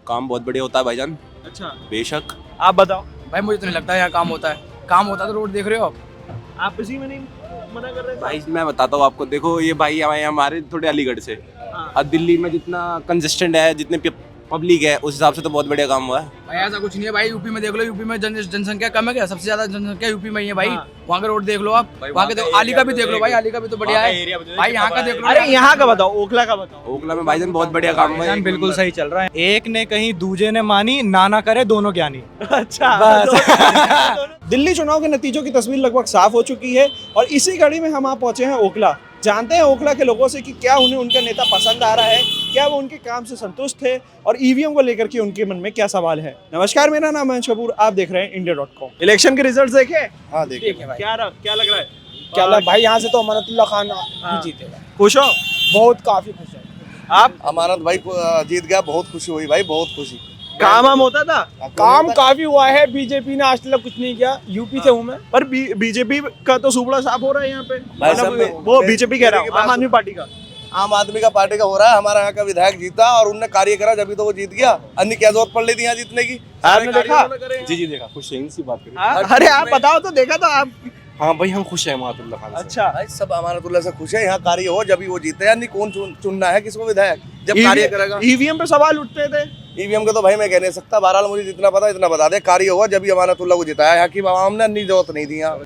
काम बहुत बढ़िया होता है भाईजान। अच्छा, बेशक। आप बताओ। भाई मुझे तो नहीं लगता यहाँ काम होता है। काम होता तो रोड देख रहे हो आप इसी में नहीं मना कर रहे थे? भाई मैं बताता हूँ आपको, देखो ये भाई हमारे थोड़े अलीगढ़ से, हाँ। अब दिल्ली में जितना कंजेस्टेंट है, जितने पब्लिक है, उस हिसाब से तो बहुत बढ़िया काम हुआ है। भाई ऐसा कुछ नहीं है भाई। यूपी में देख लो, यूपी में जनसंख्या कम है क्या? सबसे ज्यादा जनसंख्या यूपी में ही है भाई। हाँ। वहाँ का रोड देख लो आप, वहाँ के आली का भी देख लो भाई, आली का भी तो बढ़िया है भाई। यहाँ का देख लो। अरे यहाँ का बताओ, ओखला का बताओ। ओखला में भाईजान बहुत बढ़िया काम हुआ है। बिल्कुल सही चल रहा है। एक ने कहीं दूजे ने मानी, ना करे दोनों ज्ञानी। अच्छा, दिल्ली चुनाव के नतीजों की तस्वीर लगभग साफ हो चुकी है और इसी कड़ी में हम आप पहुंचे हैं ओखला। जानते हैं ओखला के लोगों से कि क्या उन्हें उनका नेता पसंद आ रहा है, क्या वो उनके काम से संतुष्ट थे और ईवीएम को लेकर के उनके मन में क्या सवाल है। नमस्कार, मेरा नाम है कपूर, आप देख रहे हैं इंडिया.com। इलेक्शन के रिजल्ट देखे? हाँ देखिए क्या लग रहा है? क्या लग भाई, यहाँ से तो अमानतुल्लाह खान ही जीतेगा। खुश हो? बहुत काफी खुश है। आप? अमानत भाई जीत गया, बहुत खुशी हुई भाई, बहुत खुशी। काम वाम होता था? काम काफी हुआ है। बीजेपी ने आज तक कुछ नहीं किया। यूपी से हूँ मैं। पर बीजेपी का तो सुपड़ा साफ हो रहा है यहाँ पे। भाई मतलब साहब, वो बीजेपी कह रहा हूँ, आम आदमी पार्टी का। आम आदमी का पार्टी का हो रहा है। हमारा यहाँ का विधायक जीता और उनने कार्य करा, जब तो वो जीत गया। अन्य क्या जरूरत पड़ रही थी यहाँ जीतने की? आपने देखा? जी देखा, खुश है, इसी बात करें। हाँ? अरे आप बताओ तो, देखा तो आप? हाँ भाई, हम खुश हैं अमानतुल्लाह खान से। अच्छा, भाई सब अमानतुल्लाह से खुश है। यहाँ कार्य हो जब वो जीते, यानी कौन चुनना है किसको विधायक, जब कार्य करेगा। ईवीएम पे सवाल उठते थे। ईवीएम का तो भाई मैं कह नहीं सकता, बहरहाल मुझे जितना पता इतना बता दे। कार्य हुआ जब अमानतुल्लाह को जिताया। यहाँ की आवाम ने अन्य जरूरत नहीं दी यहाँ।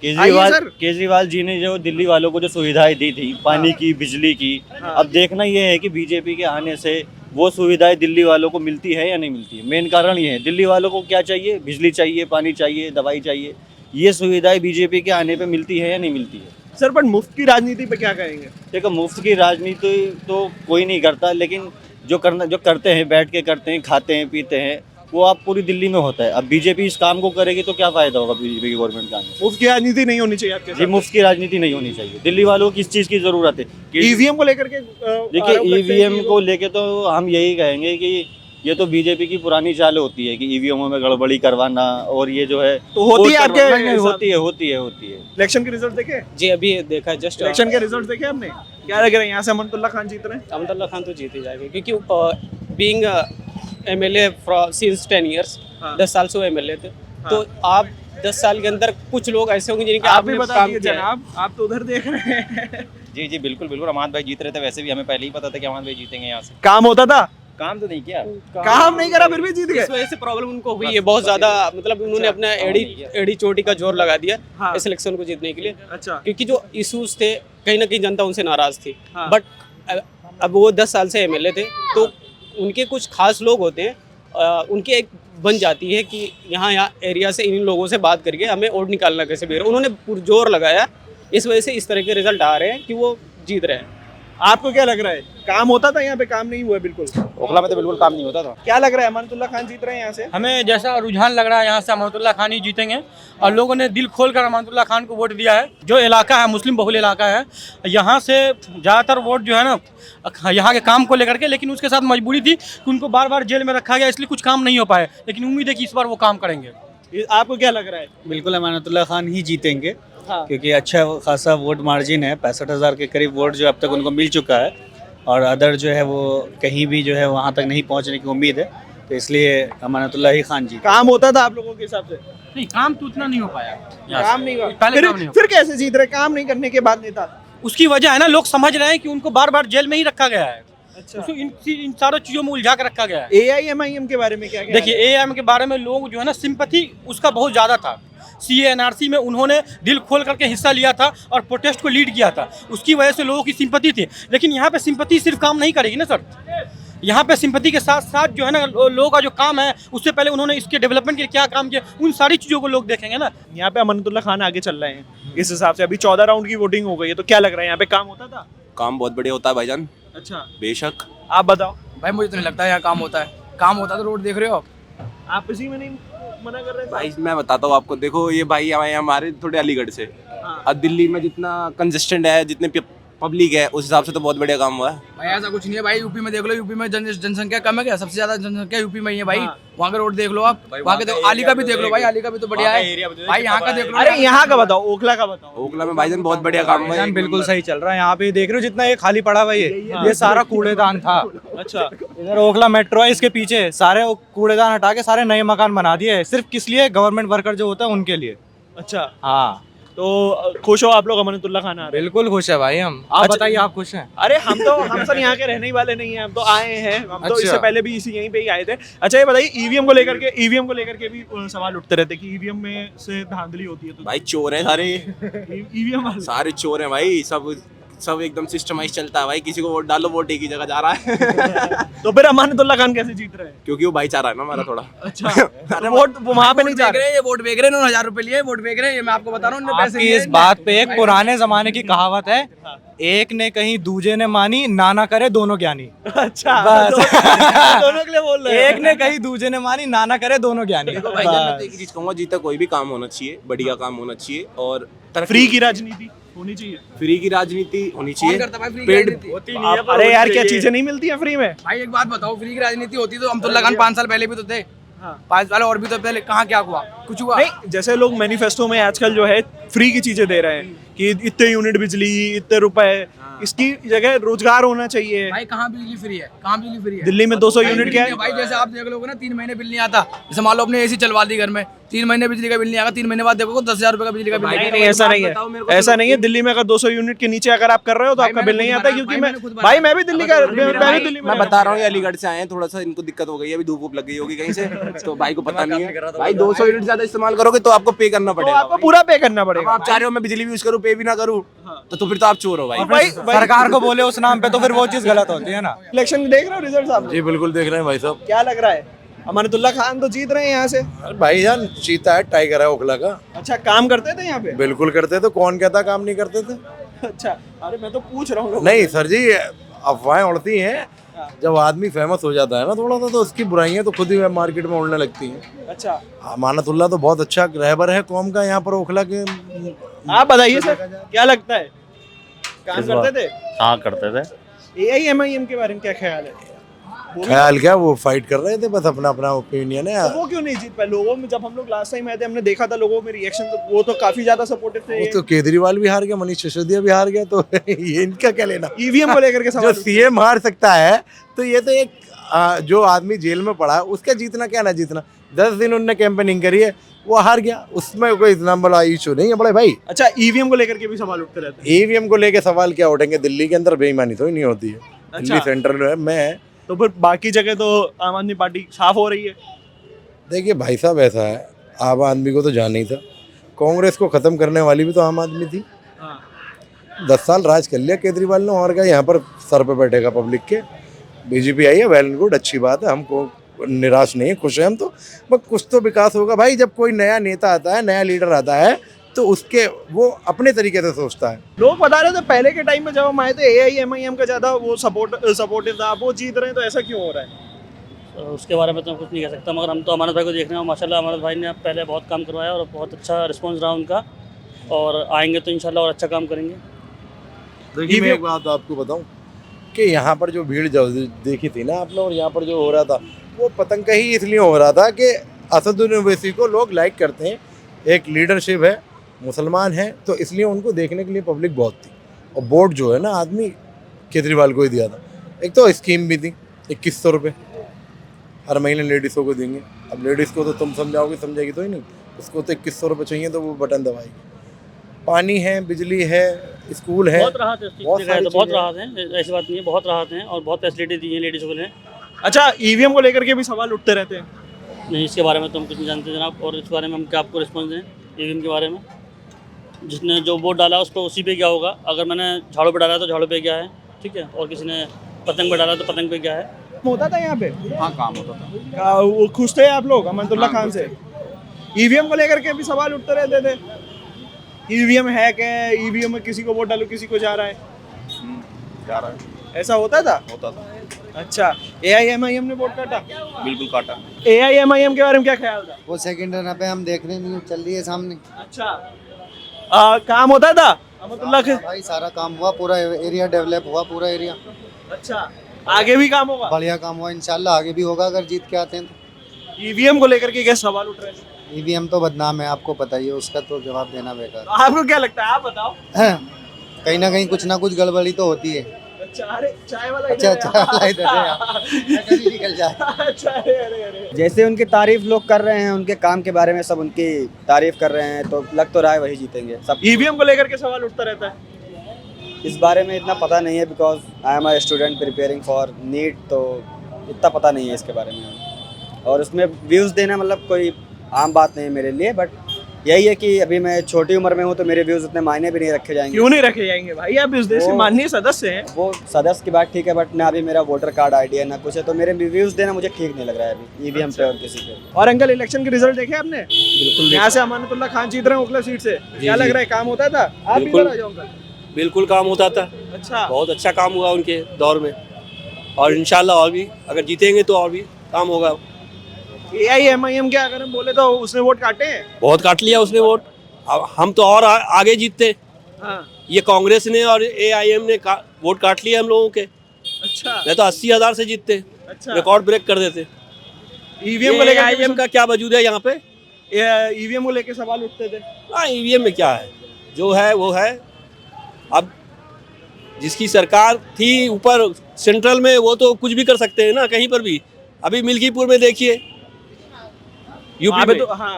केजरीवाल जी ने जो दिल्ली वालों को जो सुविधाएं दी थी, पानी की, बिजली की, अब देखना ये है कि बीजेपी के आने से वो सुविधाएं दिल्ली वालों को मिलती है या नहीं मिलती है। मेन कारण ये है, दिल्ली वालों को क्या चाहिए? बिजली चाहिए, पानी चाहिए, दवाई चाहिए। ये सुविधाएं बीजेपी के आने पे मिलती है या नहीं मिलती है? सर, पर मुफ्त की राजनीति पे क्या कहेंगे? देखो, मुफ्त की राजनीति तो कोई नहीं करता, लेकिन जो करते हैं, बैठ के करते हैं, खाते हैं, पीते हैं, वो आप पूरी दिल्ली में होता है। अब बीजेपी इस काम को करेगी तो क्या फायदा होगा बीजेपी की गवर्नमेंट का? मुफ्त की राजनीति नहीं होनी चाहिए आपके जी, मुफ्त की राजनीति नहीं होनी चाहिए। दिल्ली वालों को किस चीज़ की जरूरत है? ईवीएम को लेकर के देखिए, ईवीएम को लेके तो हम यही कहेंगे कि ये तो बीजेपी की पुरानी चाल होती है कि ईवीएमओ में गड़बड़ी करवाना, और ये जो है तो होती है आपके? होती है। इलेक्शन के रिजल्ट देखे? जी अभी देखा जस्ट। इलेक्शन के रिजल्ट देखे आपने? क्या लग रहा है यहाँ से अमानतुल्लाह खान जीत रहे हैं? अमानतुल्लाह खान तो जीत ही जाएंगे, क्योंकि बीइंग एमएलए सिंस 10 इयर्स, 10 साल से वो एमएलए थे। तो आप 10 साल के अंदर कुछ लोग ऐसे होंगे जिनके आप भी आपने बता काम दिए किया है। जनाब, आप तो उधर देख रहे हैं। जी बिल्कुल अमान भाई जीत रहे थे। वैसे भी हमें पहले ही पता था कि अमान भाई जीतेंगे यहाँ से। काम होता था? काम तो नहीं किया, काम नहीं करा, फिर भी जीत गए। इस वजह से प्रॉब्लम उनको हुई है बहुत ज्यादा। मतलब उन्होंने अपना एड़ी चोटी का जोर लगा दिया हाँ। इस इलेक्शन को जीतने के लिए। अच्छा, क्योंकि जो इश्यूज थे, कहीं ना कहीं जनता उनसे नाराज थी। हाँ। बट अब वो 10 साल से एमएलए थे, तो उनके कुछ खास लोग होते हैं, उनकी एक बन जाती है कि यहाँ एरिया से इन लोगों से बात करके हमें वोट निकालना कैसे भी। उन्होंने पुरजोर लगाया, इस वजह से इस तरह के रिजल्ट आ रहे हैं कि वो जीत रहे हैं। आपको क्या लग रहा है? काम होता था यहाँ पे? काम नहीं हुआ बिल्कुल। ओखला में तो बिल्कुल काम नहीं होता था। क्या लग रहा है, अमानतुल्लाह खान जीत रहे हैं यहाँ से? हमें जैसा रुझान लग रहा है, यहाँ से अमानतुल्लाह खान ही जीतेंगे और लोगों ने दिल खोलकर अमानतुल्लाह खान को वोट दिया है। जो इलाका है मुस्लिम बहुल इलाका है, यहाँ से ज़्यादातर वोट जो है ना यहाँ के काम को लेकर के, लेकिन उसके साथ मजबूरी थी कि उनको बार बार जेल में रखा गया, इसलिए कुछ काम नहीं हो पाए। लेकिन उम्मीद है कि इस बार वो काम करेंगे। आपको क्या लग रहा है? बिल्कुल अमानतुल्लाह खान ही जीतेंगे। हाँ। क्योंकि अच्छा खासा वोट मार्जिन है, 65,000 के करीब वोट जो अब तक उनको मिल चुका है, और अदर जो है वो कहीं भी जो है वहाँ तक नहीं पहुँचने की उम्मीद है, तो इसलिए अमानतुल्लाह ही खान जी। काम होता था आप लोगों के हिसाब से? नहीं, काम तो उतना नहीं हो पाया। काम नहीं हुआ। पहले काम नहीं हुआ। फिर कैसे जीत रहे काम नहीं करने के बाद नेता? उसकी वजह है ना, लोग समझ रहे हैं कि उनको बार बार जेल में ही रखा गया है। अच्छा, उसको इन सारी चीज़ों में उलझा कर रखा गया है। AIMIM के बारे में क्या क्या? देखिए, एआईएम के बारे में लोग जो है ना, सिंपैथी उसका बहुत ज़्यादा था। CA NRC में उन्होंने दिल खोल करके हिस्सा लिया था और प्रोटेस्ट को लीड किया था, उसकी वजह से लोगों की सिंपैथी थी। लेकिन यहाँ पे सिंपैथी सिर्फ काम नहीं करेगी ना सर। यहाँ पे सिंपैथी के साथ साथ जो है ना, लोगों का जो काम है, उससे पहले उन्होंने इसके डेवलपमेंट के लिए क्या काम किया, उन सारी चीज़ों को लोग देखेंगे ना। यहाँ पे अमानतुल्लाह खान आगे चल रहे हैं इस हिसाब से। अभी 14 राउंड की वोटिंग हो गई है, तो क्या लग रहा है यहाँ पे काम होता था? काम बहुत बढ़िया होता है भाईजान। अच्छा, बेशक। आप बताओ। भाई मुझे तो नहीं लगता यहाँ काम होता है। काम होता तो रोड देख रहे हो आप इसी में नहीं मना कर रहे थे? भाई मैं बताता हूँ आपको, देखो ये भाई हमारे थोड़े अलीगढ़ से, हाँ। अब दिल्ली में जितना कंजेस्टेंट है, जितने पब्लिक है उस हिसाब से तो बहुत बढ़िया काम हुआ है। भाई ऐसा कुछ नहीं है भाई, यूपी में देख लो, यूपी में जनसंख्या कम है क्या? सबसे ज्यादा जनसंख्या यूपी में ही है भाई। वहाँ का रोड देख लो आप, वहाँ के देखो, आली का भी देख लो भाई, आली का भी तो बढ़िया है भाई। यहाँ का देख लो। अरे यहाँ का बताओ, ओखला का बताओ। ओखला में भाईजान बहुत बढ़िया काम हुआ है। बिल्कुल सही चल रहा है। यहाँ पे देख रहे हो जितना ये खाली पड़ा हुआ है, ये सारा कूड़ेदान था। अच्छा, इधर ओखला मेट्रो है, इसके पीछे सारे कूड़ेदान हटा के सारे नए मकान बना दिए हैं। सिर्फ किस लिए? गवर्नमेंट वर्कर जो होता है उनके लिए। अच्छा, हाँ, तो खुश हो आप लोग अमानतुल्ला खान आ रहे हैं? बिल्कुल खुश है भाई हम। आप अच्छा, बताइए, आप खुश हैं? अरे हम सर यहाँ के रहने ही वाले नहीं हैं, हम तो आए हैं, हम तो अच्छा। इससे पहले भी इसी यहीं पे ही आए थे। अच्छा ये बताइए, ईवीएम को लेकर के भी सवाल उठते रहते कि ईवीएम में से धांधली होती है, तो भाई चोर हैं सारे, ईवीएम वाले सारे चोर हैं भाई। सब एकदम सिस्टमाइज चलता है भाई। किसी को वोट डालो, वोट एक ही जगह जा रहा है। तो फिर अमानतुल्ला खान कैसे जीत रहे हैं? क्योंकि वो भाईचारा है ना हमारा थोड़ा। अच्छा, अरे वोट वहाँ पे नहीं जा रहे। ये वोट बेच रहे हैं, 9,000 रुपए लिए वोट बेच रहे हैं, ये मैं आपको बता रहा हूँ। उन्होंने पैसे आपकी लिए इस बात पे एक पुराने जमाने की कहावत है, एक ने कहीं दूजे ने मानी, ना ना करे दोनों ज्ञानी। अच्छा, बस। दोनों के लिए बोल रहे हैं। एक ने कहीं दूजे ने मानी, ना ना करे दोनों ज्ञानी। देखो भाईजान, मैं तो एक चीज कहूंगा, जीता कोई भी काम होना चाहिए, बढ़िया काम होना चाहिए और फ्री की राजनीति होनी चाहिए। फ्री की राजनीति होनी चाहिए। कौन करता भाई फ्री की पेड़ राजनीति? होती नहीं है। अरे यार, क्या चीजें नहीं मिलती हैं फ्री में? भाई एक बात बताओ, फ्री की राजनीति होती तो अब्दुल्ला खान 5 साल पहले भी तो थे। हाँ। 5 साल और भी तो पहले कहाँ क्या हुआ? कुछ हुआ नहीं, जैसे लोग मैनिफेस्टो में आजकल जो है फ्री की चीजें दे रहे हैं कि इतने यूनिट बिजली, इतने रुपए, इसकी जगह रोजगार होना चाहिए। भाई। कहाँ बिजली फ्री है? कहाँ बिजली फ्री है? दिल्ली में 200 यूनिट क्या है? भाई जैसे आप देख लोगे ना, 3 महीने बिल नहीं आता। जैसे मान लो अपने एसी चलवा दी घर में, 3 महीने बिजली का बिल नहीं आएगा, 3 महीने बाद देखोगे 10,000 रुपए का बिजली का बिल आएगा। नहीं, ऐसा नहीं है, ऐसा नहीं है। दिल्ली में अगर 200 यूनिट के नीचे अगर आप कर रहे हो तो आपका बिल नहीं आता, क्योंकि मैं भी दिल्ली में मैं बता रहा हूँ, ये अलीगढ़ से आए हैं, थोड़ा सा इनको दिक्कत हो गई है, अभी धूप लग गई होगी कहीं से, तो भाई को पता नहीं है। भाई 200 यूनिट ज्यादा इस्तेमाल करोगे तो आपको पे करना तो पड़ेगा। आपको पूरा पे करना अब पड़ेगा। आप चाह रहे हो मैं बिजली भी यूज करूँ, पे भी ना करूँ, तो फिर तो आप चोर हो भाई। भाई सरकार को बोले उस नाम पे तो फिर वो चीज गलत होती है ना। इलेक्शन देख रहे हो रिजल्ट साहब? जी बिल्कुल देख रहे हैं भाई साहब। क्या लग रहा है? अमानतुल्ला खान तो जीत रहे हैं यहाँ से। भाईजान चीता है, टाइगर है ओखला का। अच्छा, काम करते थे यहाँ पे? बिल्कुल करते थे, कौन कहता काम नहीं करते थे? अच्छा, अरे मैं तो पूछ रहा हूँ। नहीं सर जी, अफवाहें उड़ती हैं। जब आदमी फेमस हो जाता है ना थोड़ा सा, तो उसकी बुराइयां तो खुद ही मार्केट में उड़ने लगती हैं। अच्छा, अमानतुल्ला तो बहुत अच्छा रहबर है कौम का यहाँ पर ओखला के। आप बताइए सर, क्या लगता है, काम करते थे? हाँ करते थे। AIMIM के बारे में क्या ख्याल है? ख्याल क्या, वो फाइट कर रहे थे, बस अपना अपना ओपिनियन है। तो वो क्यों नहीं जीत पाए? लोगों में जब हम लोग लास्ट टाइम आए थे, हमने देखा था लोगों में रिएक्शन, तो वो तो काफी ज्यादा सपोर्टिव थे। वो तो केजरीवाल भी हार गया, मनीष सिसोदिया भी हार गया, तो ये इनका क्या लेना? ईवीएम को लेकर के जो सवाल। सीएम हार सकता है, तो ये तो एक जो आदमी जेल में पड़ा है उसका जीतना क्या ना जीतना। 10 दिन उनने कैंपेनिंग करी है, वो हार गया, उसमें कोई इतना बड़ा इशू नहीं है बड़े भाई। अच्छा, ईवीएम को लेकर के भी सवाल उठते रहते हैं। ईवीएम को लेके सवाल क्या उठेंगे? दिल्ली के अंदर बेईमानी तो ही नहीं होती है। दिल्ली सेंट्रल में है, तो फिर बाकी जगह तो आम आदमी पार्टी साफ हो रही है। देखिए भाई साहब, ऐसा है, आम आदमी को तो जाना ही था। कांग्रेस को खत्म करने वाली भी तो आम आदमी थी। 10 साल राज कर लिया केजरीवाल ने, और क्या यहाँ पर सर पे बैठेगा पब्लिक के। बीजेपी आई है, वेल एंड गुड, अच्छी बात है, हमको निराश नहीं है, खुश है हम तो। बस कुछ तो विकास होगा भाई। जब कोई नया नेता आता है, नया लीडर आता है, तो उसके वो अपने तरीके से सोचता है। लोग बता रहे थे पहले के टाइम में जब हम आए थे, AIMIM का ज्यादा वो सपोर्टिव था, वो जीत रहे हैं, तो ऐसा क्यों हो रहा है? उसके बारे में तो कुछ नहीं कह सकता, मगर हम तो अमानत भाई को देख रहे हैं। माशाल्लाह अमानत भाई ने पहले बहुत काम करवाया और बहुत अच्छा रिस्पांस रहा उनका, और आएंगे तो इंशाल्लाह और अच्छा काम करेंगे। देखिए मैं एक बात आपको बताऊं कि यहाँ पर जो भीड़ जो देखी थी ना आपने, और यहाँ पर जो हो रहा था, वो पतंग का ही इसलिए हो रहा था कि असदुद्दीन ओवैसी को लोग लाइक करते हैं, एक लीडरशिप है, मुसलमान है, तो इसलिए उनको देखने के लिए पब्लिक बहुत थी। और वोट जो है ना, आदमी केजरीवाल को ही दिया था। एक तो स्कीम भी थी 2100 रुपये हर महीने लेडीज़ों को देंगे। अब लेडीज़ को तो तुम समझाओगे, समझेगी तो ही नहीं, उसको तो 2100 रुपये चाहिए, तो वो बटन दबाएगी। पानी है, बिजली है, स्कूल है, बहुत राहत है इस चीज़ से, तो बहुत राहत है, ऐसी बात नहीं है, बहुत राहत है और बहुत फैसिलिटी दी है लेडीज़ को लिए। अच्छा, ईवीएम को लेकर के भी सवाल उठते रहते हैं। नहीं, इसके बारे में तो हम कुछ नहीं जानते जनाब, और इस बारे में हम क्या आपको रिस्पॉन्स दें ईवीएम के बारे में? जिसने जो वोट डाला उस पर उसी पे क्या होगा। अगर मैंने झाड़ू पे डाला तो झाड़ू पे क्या है, ठीक है, और किसी ने पतंग पे डाला तो पतंग पे क्या है। होता था यहाँ पे? हाँ काम होता था। वो खुश थे आप लोग अमानतुल्ला खान से? ईवीएम को लेकर के भी सवाल उठते रहते थे, ईवीएम है क्या, ईवीएम में किसी को वोट डालो किसी को जा रहा है, जा रहा है, ऐसा होता था? होता था। अच्छा, AIMIM ने वोट काटा? बिल्कुल काटा। AIMIM के बारे में क्या ख्याल था? वो सेकंड रन पे हम देख रहे नहीं, चल रही है सामने। अच्छा, काम होता था अहमदुल्ला के भाई सारा काम हुआ, पूरा एरिया डेवलप हुआ, पूरा एरिया। अच्छा, आगे भी काम होगा? बढ़िया काम हुआ, इंशाल्लाह आगे भी होगा अगर जीत के आते हैं तो। ईवीएम को लेकर के क्या सवाल उठ रहे हैं? ईवीएम तो बदनाम है, आपको पता ही है, उसका तो जवाब देना बेकार। तो आपको क्या लगता है, आप बताओ। कहीं ना कुछ गड़बड़ी तो होती है। अच्छा, अरे चाय वाला अच्छा चाय वाला इधर है यार, कभी निकल जाए। अच्छा, अरे जैसे उनकी तारीफ लोग कर रहे हैं, उनके काम के बारे में सब उनकी तारीफ कर रहे हैं, तो लग तो रहा है वही जीतेंगे सब। ईवीएम को लेकर के सवाल उठता रहता है। इस बारे में इतना पता नहीं है, because I am a student preparing for NEET, तो इतना पता नहीं है इसके बारे में। और उसमें व्यूज़ देना मतलब कोई आम बात नहीं है मेरे लिए, बट यही है कि अभी मैं छोटी उम्र में हूँ तो मेरे व्यूज़ उतने मायने भी नहीं रखे जाएंगे। क्यों नहीं रखे जाएंगे भाई, आप इस देश के माननीय सदस्य हैं। वो सदस्य की बात ठीक है, बट ना अभी मेरा वोटर कार्ड आईडी है ना कुछ है, तो मेरे व्यूज़ देना मुझे ठीक नहीं लग रहा है अभी ईवीएम पे और किसी पे। और अंकल, इलेक्शन के रिजल्ट देखे आपने? बिल्कुल यहाँ से अमानतुल्लाह खान जीत रहे हैं ओखला सीट से, क्या लग रहा है, काम होता था? आप भी बिल्कुल। आ जाओ अंकल। बिल्कुल काम होता था, अच्छा, बहुत अच्छा काम हुआ उनके दौर में, और इंशाल्लाह और भी अगर जीतेंगे तो और भी काम होगा। AIMIM के अगर हम बोले तो उसने वोट काटे हैं। बहुत काट लिया उसने वोट, अब हम तो और आगे जीतते। हाँ, ये कांग्रेस ने और AIM ने वोट काट लिया हम लोगों के, अच्छा नहीं तो 80,000 से जीतते, अच्छा। रिकॉर्ड ब्रेक कर देते। ईवीएम को लेकर AIM का क्या वजूद है यहाँ पे? ईवीएम को लेकर सवाल उठते थे। हाँ, EVM में क्या है, जो है वो है। अब जिसकी सरकार थी ऊपर सेंट्रल में, वो तो कुछ भी कर सकते हैं ना, कहीं पर भी। अभी मिल्कीपुर में देखिए, यूपी में, तो हाँ,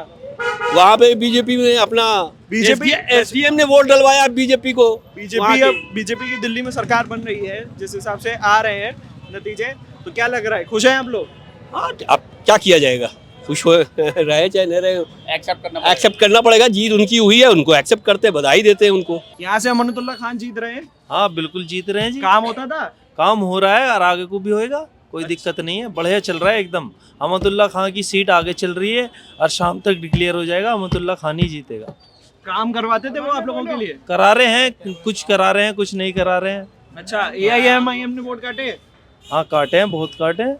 वहाँ पे बीजेपी में अपना SDM ने वोट डलवाया बीजेपी को। बीजेपी की दिल्ली में सरकार बन रही है, जिस हिसाब से आ रहे हैं नतीजे, तो क्या लग रहा है, खुश हैं आप लोग? हाँ, अब क्या किया जाएगा, खुश हो रहे चाहे नहीं रहे, एक्सेप्ट करना पड़ेगा। जीत उनकी हुई है, उनको एक्सेप्ट करते, बधाई देते हैं उनको। यहाँ से अमानतुल्लाह खान जीत रहे हैं। हाँ बिल्कुल जीत रहे हैं जी, काम होता था, काम हो रहा है और आगे को भी होएगा, कोई दिक्कत नहीं है, बढ़िया चल रहा है एकदम। अहमदुल्ला खान की सीट आगे चल रही है और शाम तक डिक्लेयर हो जाएगा, अहमदुल्ला खान ही जीतेगा। काम करवाते थे वो आप लोगों के लिए? करा रहे हैं, कुछ करा रहे हैं, कुछ नहीं करा रहे हैं। अच्छा, AIMIM ने वोट काटे? हाँ काटे हैं, बहुत काटे हैं।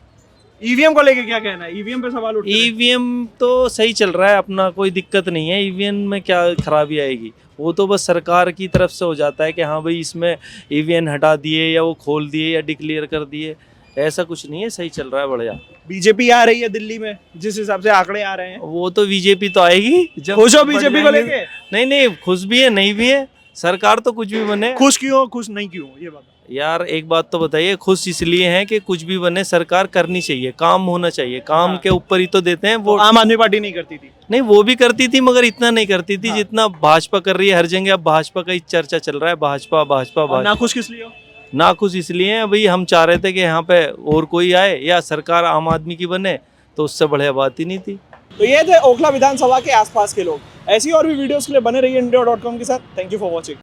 ईवीएम को लेके क्या कहना है? ईवीएम पे सवाल उठते हैं। ईवीएम तो सही चल रहा है अपना, कोई दिक्कत नहीं है। ईवीएम में क्या खराबी आएगी, वो तो बस सरकार की तरफ से हो जाता है कि हाँ भाई इसमें ईवीएम हटा दिए या वो खोल दिए या डिक्लेयर कर दिए, ऐसा कुछ नहीं है, सही चल रहा है बढ़िया। बीजेपी आ रही है दिल्ली में, जिस हिसाब से आंकड़े आ रहे हैं। वो तो बीजेपी तो आएगी जब खुश हो बीजेपी को लेके? नहीं, खुश भी है नहीं भी है, सरकार तो कुछ भी बने। खुश क्यों, खुश नहीं क्यों, ये बता यार। एक बात तो बताइए, खुश इसलिए हैं कि कुछ भी बने, सरकार करनी चाहिए, काम होना चाहिए, काम के ऊपर ही तो देते हैं वो। आम आदमी पार्टी नहीं करती थी? नहीं, वो भी करती थी मगर इतना नहीं करती थी जितना भाजपा कर रही है हर जगह। अब भाजपा का ही चर्चा चल रहा है, भाजपा भाजपा भाजपा। नाखुश किस लिए हो? नाखुश इसलिए हैं भाई, हम चाह रहे थे कि यहाँ पे और कोई आए या सरकार आम आदमी की बने, तो उससे बढ़िया बात ही नहीं थी। तो ये थे ओखला विधानसभा के आसपास के लोग। ऐसी और भी वीडियोस के लिए बने रहिए इंडिया.com के साथ। Thank you for watching.